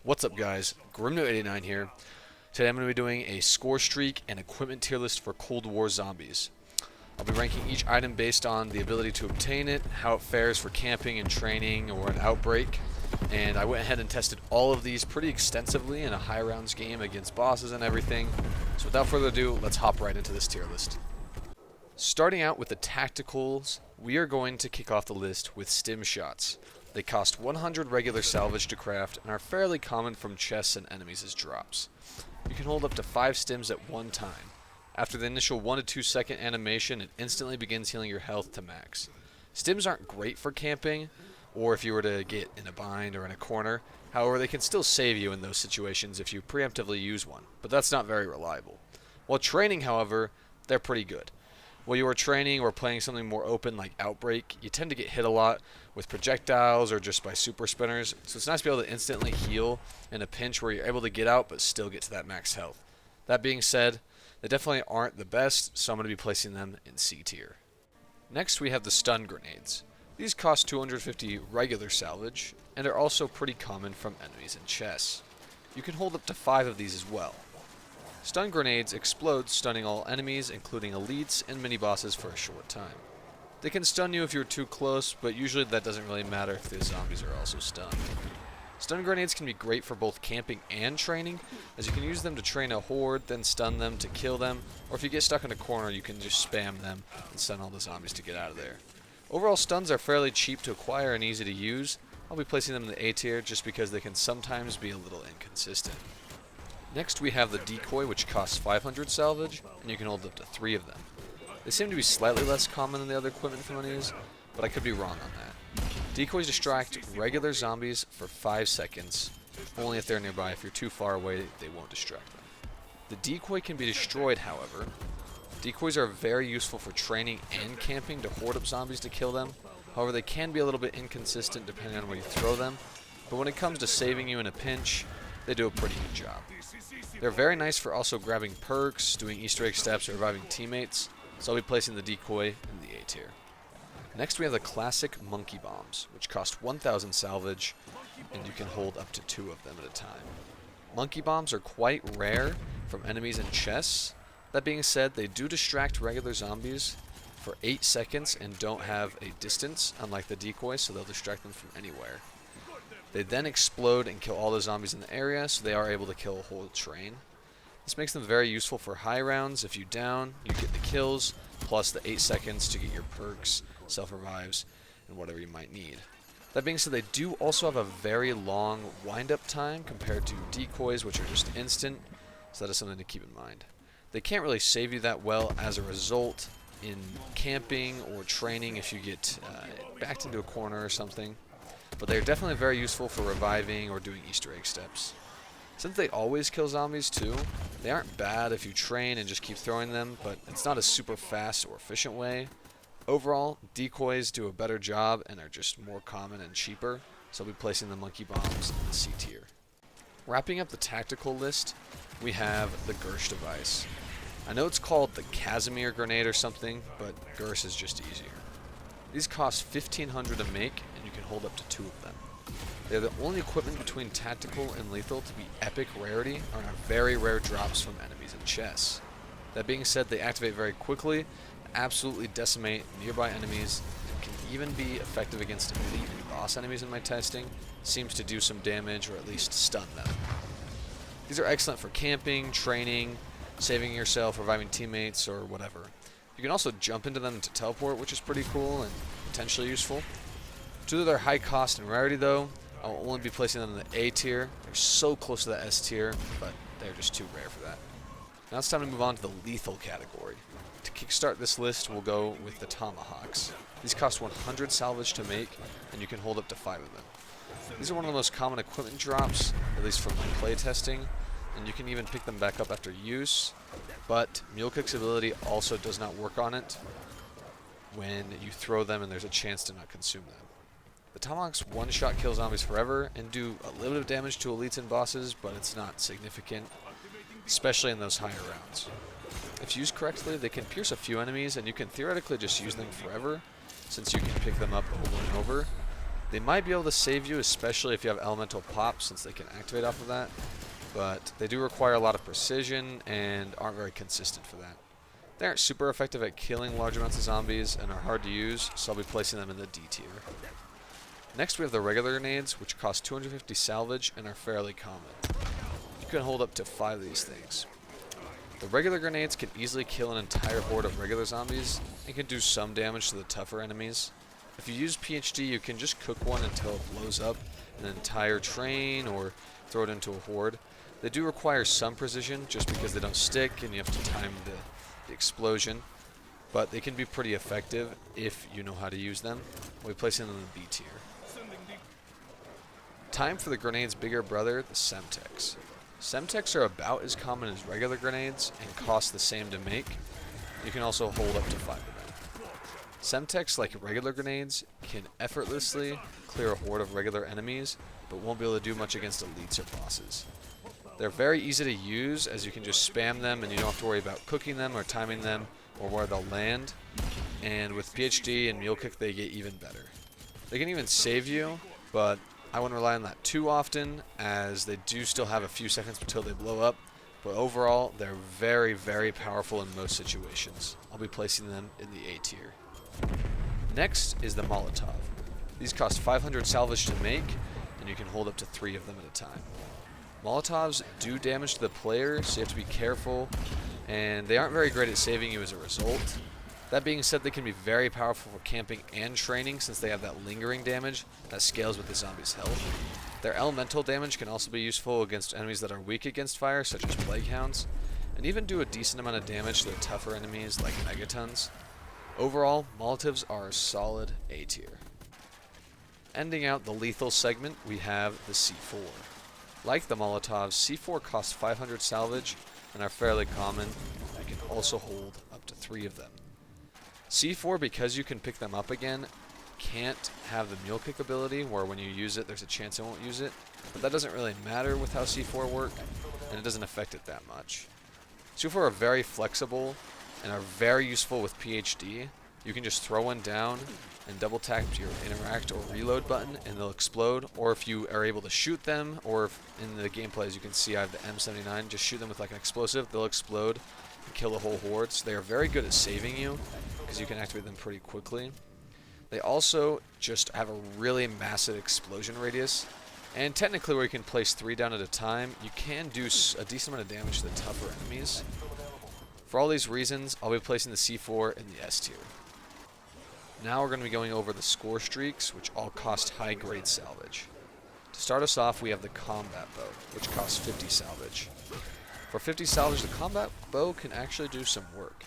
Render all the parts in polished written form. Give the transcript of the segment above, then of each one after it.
What's up, guys? Grimno89 here. Today I'm going to be doing a score streak and equipment tier list for Cold War zombies. I'll be ranking each item based on the ability to obtain it, how it fares for camping and training or an outbreak, and I went ahead and tested all of these pretty extensively in a high rounds game against bosses and everything. So without further ado, let's hop right into this tier list. Starting out with the tacticals, we are going to kick off the list with Stimshots. They cost 100 regular salvage to craft and are fairly common from chests and enemies as drops. You can hold up to 5 stims at one time. After the initial 1 to 2 second animation, it instantly begins healing your health to max. Stims aren't great for camping, or if you were to get in a bind or in a corner. However, they can still save you in those situations if you preemptively use one, but that's not very reliable. While training, however, they're pretty good. While you are training or playing something more open like Outbreak, you tend to get hit a lot with projectiles or just by super spinners, so it's nice to be able to instantly heal in a pinch where you're able to get out but still get to that max health. That being said, they definitely aren't the best, so I'm going to be placing them in C tier. Next we have the stun grenades. These cost 250 regular salvage, and are also pretty common from enemies and chests. You can hold up to 5 of these as well. Stun grenades explode, stunning all enemies, including elites and mini-bosses for a short time. They can stun you if you're too close, but usually that doesn't really matter if the zombies are also stunned. Stun grenades can be great for both camping and training, as you can use them to train a horde, then stun them to kill them, or if you get stuck in a corner you can just spam them and stun all the zombies to get out of there. Overall, stuns are fairly cheap to acquire and easy to use. I'll be placing them in the A tier just because they can sometimes be a little inconsistent. Next we have the Decoy, which costs 500 salvage, and you can hold up to 3 of them. They seem to be slightly less common than the other equipment from these, but I could be wrong on that. Decoys distract regular zombies for 5 seconds, only if they're nearby. If you're too far away, they won't distract them. The decoy can be destroyed, however. Decoys are very useful for training and camping to horde up zombies to kill them. However, they can be a little bit inconsistent depending on where you throw them, but when it comes to saving you in a pinch, they do a pretty good job. They're very nice for also grabbing perks, doing Easter egg steps, or reviving teammates, so I'll be placing the decoy in the A tier. Next we have the classic monkey bombs, which cost 1000 salvage, and you can hold up to 2 of them at a time. Monkey bombs are quite rare from enemies and chests. That being said, they do distract regular zombies for 8 seconds and don't have a distance, unlike the decoy, so they'll distract them from anywhere. They then explode and kill all the zombies in the area, so they are able to kill a whole train. This makes them very useful for high rounds. If you down, you get the kills, plus the 8 seconds to get your perks, self-revives, and whatever you might need. That being said, they do also have a very long wind-up time compared to decoys, which are just instant, so that is something to keep in mind. They can't really save you that well as a result in camping or training if you get backed into a corner or something. But they're definitely very useful for reviving or doing Easter egg steps. Since they always kill zombies too, they aren't bad if you train and just keep throwing them, but it's not a super fast or efficient way. Overall, decoys do a better job and are just more common and cheaper, so I'll be placing the monkey bombs in the C tier. Wrapping up the tactical list, we have the Gersh device. I know it's called the Casimir grenade or something, but Gersh is just easier. These cost 1500 to make, and you can hold up to 2 of them. They're the only equipment between tactical and lethal to be epic rarity, and are very rare drops from enemies and chests. That being said, they activate very quickly, absolutely decimate nearby enemies, and can even be effective against elite and boss enemies in my testing. Seems to do some damage or at least stun them. These are excellent for camping, training, saving yourself, reviving teammates, or whatever. You can also jump into them to teleport, which is pretty cool and potentially useful. Due to their high cost and rarity though, I'll only be placing them in the A tier. They're so close to the S tier, but they're just too rare for that. Now it's time to move on to the lethal category. To kickstart this list, we'll go with the Tomahawks. These cost 100 salvage to make, and you can hold up to 5 of them. These are one of the most common equipment drops, at least from my playtesting, and you can even pick them back up after use, but Mule Kick's ability also does not work on it when you throw them and there's a chance to not consume them. The Tomahawks one-shot kill zombies forever and do a little bit of damage to elites and bosses, but it's not significant, especially in those higher rounds. If used correctly, they can pierce a few enemies, and you can theoretically just use them forever, since you can pick them up over and over. They might be able to save you, especially if you have elemental pop, since they can activate off of that. But they do require a lot of precision and aren't very consistent for that. They aren't super effective at killing large amounts of zombies and are hard to use, so I'll be placing them in the D tier. Next we have the regular grenades, which cost 250 salvage and are fairly common. You can hold up to 5 of these things. The regular grenades can easily kill an entire horde of regular zombies and can do some damage to the tougher enemies. If you use PhD, you can just cook one until it blows up an entire train or throw it into a horde. They do require some precision just because they don't stick and you have to time the explosion, but they can be pretty effective if you know how to use them. We'll be placing them in the B tier. Time for the grenade's bigger brother, the Semtex. Semtex are about as common as regular grenades and cost the same to make. You can also hold up to 5 of them. Semtex, like regular grenades, can effortlessly clear a horde of regular enemies, but won't be able to do much against elites or bosses. They're very easy to use, as you can just spam them and you don't have to worry about cooking them or timing them or where they'll land. And with PhD and Mule Kick, they get even better. They can even save you, but I wouldn't rely on that too often, as they do still have a few seconds until they blow up. But overall, they're very, very powerful in most situations. I'll be placing them in the A tier. Next is the Molotov. These cost 500 salvage to make, and you can hold up to 3 of them at a time. Molotovs do damage to the player, so you have to be careful, and they aren't very great at saving you as a result. That being said, they can be very powerful for camping and training, since they have that lingering damage that scales with the zombie's health. Their elemental damage can also be useful against enemies that are weak against fire, such as Plague Hounds, and even do a decent amount of damage to the tougher enemies like Megatons. Overall, Molotovs are a solid A tier. Ending out the lethal segment, we have the C4. Like the Molotovs, C4 costs 500 salvage and are fairly common. You can also hold up to 3 of them. C4, because you can pick them up again, can't have the Mule Kick ability, where when you use it, there's a chance it won't use it. But that doesn't really matter with how C4 work, and it doesn't affect it that much. C4 are very flexible and are very useful with PhD. You can just throw one down and double tap your interact or reload button and they'll explode, or if you are able to shoot them, or if in the gameplay, as you can see, I have the M79, just shoot them with like an explosive, they'll explode and kill the whole horde. So they are very good at saving you because you can activate them pretty quickly. They also just have a really massive explosion radius, and technically where you can place 3 down at a time, you can do a decent amount of damage to the tougher enemies. For all these reasons, I'll be placing the C4 in the S tier. Now we're going to be going over the score streaks, which all cost high grade salvage. To start us off, we have the combat bow, which costs 50 salvage. For 50 salvage, the combat bow can actually do some work.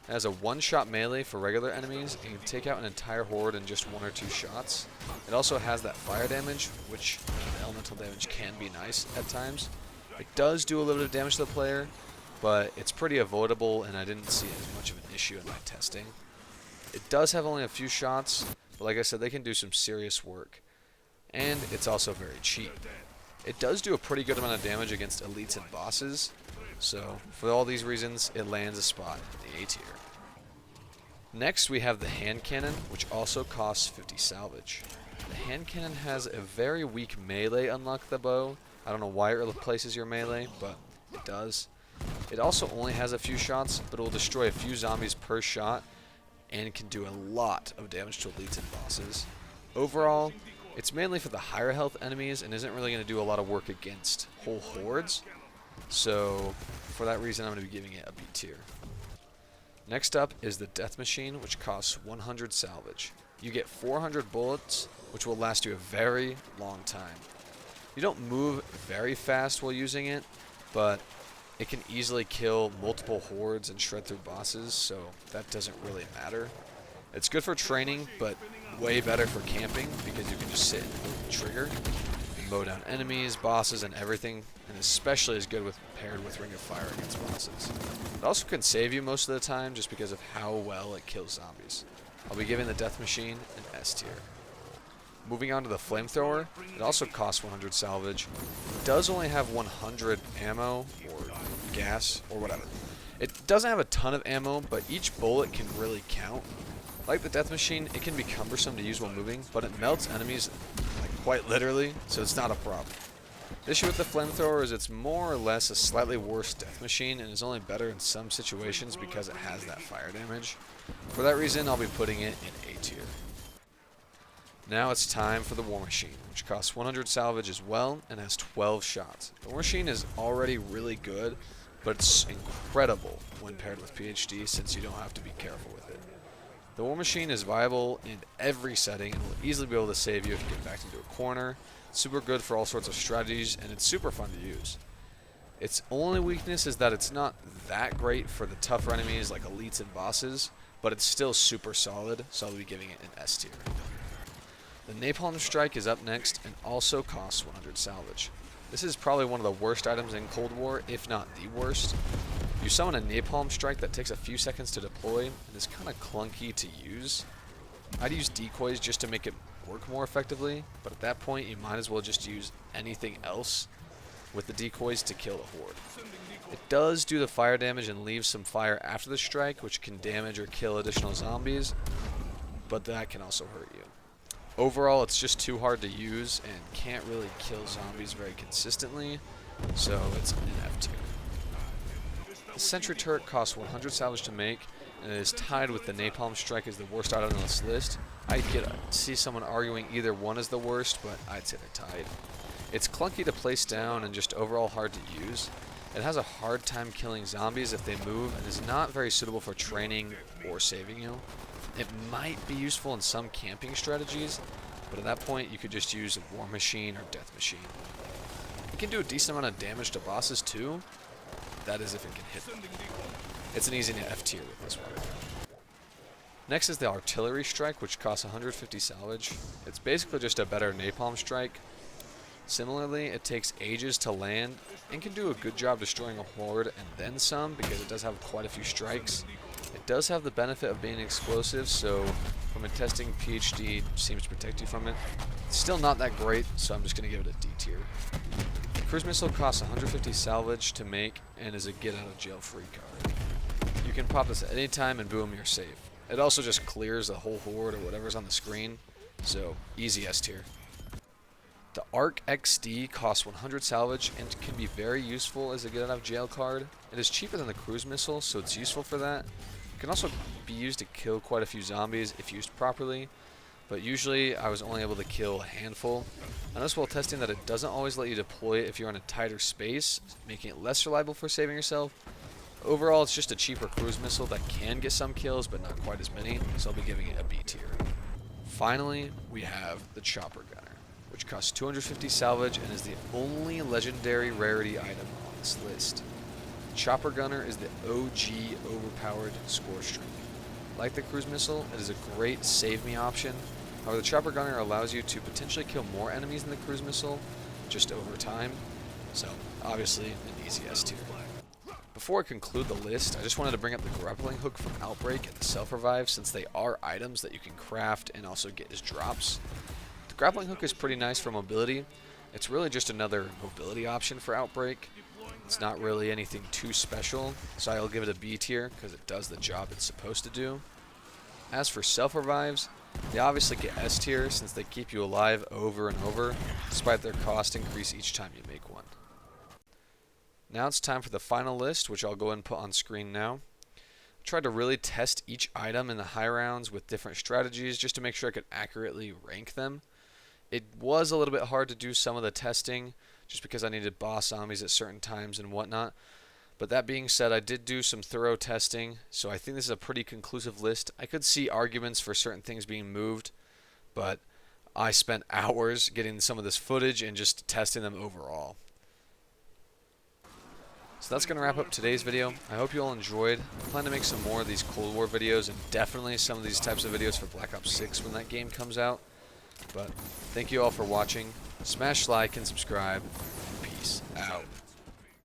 It has a one-shot melee for regular enemies, and can take out an entire horde in just 1 or 2 shots. It also has that fire damage, which the elemental damage can be nice at times. It does do a little bit of damage to the player, but it's pretty avoidable, and I didn't see as much of an issue in my testing. It does have only a few shots, but like I said, they can do some serious work. And it's also very cheap. It does do a pretty good amount of damage against elites and bosses, so for all these reasons, it lands a spot in the A tier. Next, we have the hand cannon, which also costs 50 salvage. The hand cannon has a very weak melee unlock the bow. I don't know why it replaces your melee, but it does. It also only has a few shots, but it will destroy a few zombies per shot, and can do a lot of damage to elites and bosses. Overall, it's mainly for the higher health enemies and isn't really going to do a lot of work against whole hordes. So for that reason, I'm going to be giving it a B tier. Next up is the death machine, which costs 100 salvage. You get 400 bullets, which will last you a very long time. You don't move very fast while using it, but it can easily kill multiple hordes and shred through bosses, so that doesn't really matter. It's good for training, but way better for camping, because you can just sit and hold the trigger and mow down enemies, bosses, and everything, and especially is good paired with Ring of Fire against bosses. It also can save you most of the time just because of how well it kills zombies. I'll be giving the death machine an S tier. Moving on to the flamethrower, it also costs 100 salvage. It does only have 100 ammo, or gas, or whatever. It doesn't have a ton of ammo, but each bullet can really count. Like the death machine, it can be cumbersome to use while moving, but it melts enemies like quite literally, so it's not a problem. The issue with the flamethrower is it's more or less a slightly worse death machine and is only better in some situations because it has that fire damage. For that reason, I'll be putting it in A tier. Now it's time for the War Machine, which costs 100 salvage as well and has 12 shots. The War Machine is already really good, but it's incredible when paired with PhD since you don't have to be careful with it. The War Machine is viable in every setting and will easily be able to save you if you get backed into a corner. It's super good for all sorts of strategies and it's super fun to use. Its only weakness is that it's not that great for the tougher enemies like elites and bosses, but it's still super solid, so I'll be giving it an S tier. The Napalm Strike is up next and also costs 100 salvage. This is probably one of the worst items in Cold War, if not the worst. You summon a Napalm Strike that takes a few seconds to deploy and is kind of clunky to use. I'd use decoys just to make it work more effectively, but at that point you might as well just use anything else with the decoys to kill a horde. It does do the fire damage and leaves some fire after the strike, which can damage or kill additional zombies, but that can also hurt you. Overall, it's just too hard to use and can't really kill zombies very consistently, so it's an F tier. The Sentry turret costs 100 salvage to make, and it is tied with the Napalm Strike as the worst item on this list. I see someone arguing either one is the worst, but I'd say they're tied. It's clunky to place down and just overall hard to use. It has a hard time killing zombies if they move and is not very suitable for training or saving you. It might be useful in some camping strategies, but at that point you could just use a War Machine or Death Machine. It can do a decent amount of damage to bosses too. That is if it can hit them. It's an easy F tier with this one. Next is the Artillery Strike, which costs 150 salvage. It's basically just a better Napalm Strike. Similarly, it takes ages to land and can do a good job destroying a horde and then some because it does have quite a few strikes. It does have the benefit of being explosive, so from a testing, PhD seems to protect you from it. It's still not that great, so I'm just going to give it a D tier. The Cruise Missile costs 150 salvage to make and is a get out of jail free card. You can pop this at any time and boom, you're safe. It also just clears the whole horde or whatever's on the screen, so easy S tier. The Arc XD costs 100 salvage and can be very useful as a get out of jail card. It is cheaper than the Cruise Missile, so it's useful for that. It can also be used to kill quite a few zombies if used properly, but usually I was only able to kill a handful. I noticed while testing that it doesn't always let you deploy it if you're in a tighter space, making it less reliable for saving yourself. Overall, it's just a cheaper Cruise Missile that can get some kills, but not quite as many, so I'll be giving it a B tier. Finally, we have the Chopper Gunner, which costs 250 salvage and is the only legendary rarity item on this list. Chopper Gunner is the OG overpowered score streak. Like the Cruise Missile, it is a great save me option. However, the Chopper Gunner allows you to potentially kill more enemies than the Cruise Missile, just over time, so obviously an easy S tier. Before I conclude the list, I just wanted to bring up the Grappling Hook from Outbreak and the Self-Revive since they are items that you can craft and also get as drops. The Grappling Hook is pretty nice for mobility. It's really just another mobility option for Outbreak. It's not really anything too special, so I'll give it a B tier because it does the job it's supposed to do. As for Self-Revives, they obviously get S tier since they keep you alive over and over, despite their cost increase each time you make one. Now it's time for the final list, which I'll go ahead and put on screen now. I tried to really test each item in the high rounds with different strategies just to make sure I could accurately rank them. It was a little bit hard to do some of the testing just because I needed boss zombies at certain times and whatnot. But that being said, I did do some thorough testing, so I think this is a pretty conclusive list. I could see arguments for certain things being moved, but I spent hours getting some of this footage and just testing them overall. So that's going to wrap up today's video. I hope you all enjoyed. I plan to make some more of these Cold War videos and definitely some of these types of videos for Black Ops 6 when that game comes out. But thank you all for watching. Smash like and subscribe. Peace out.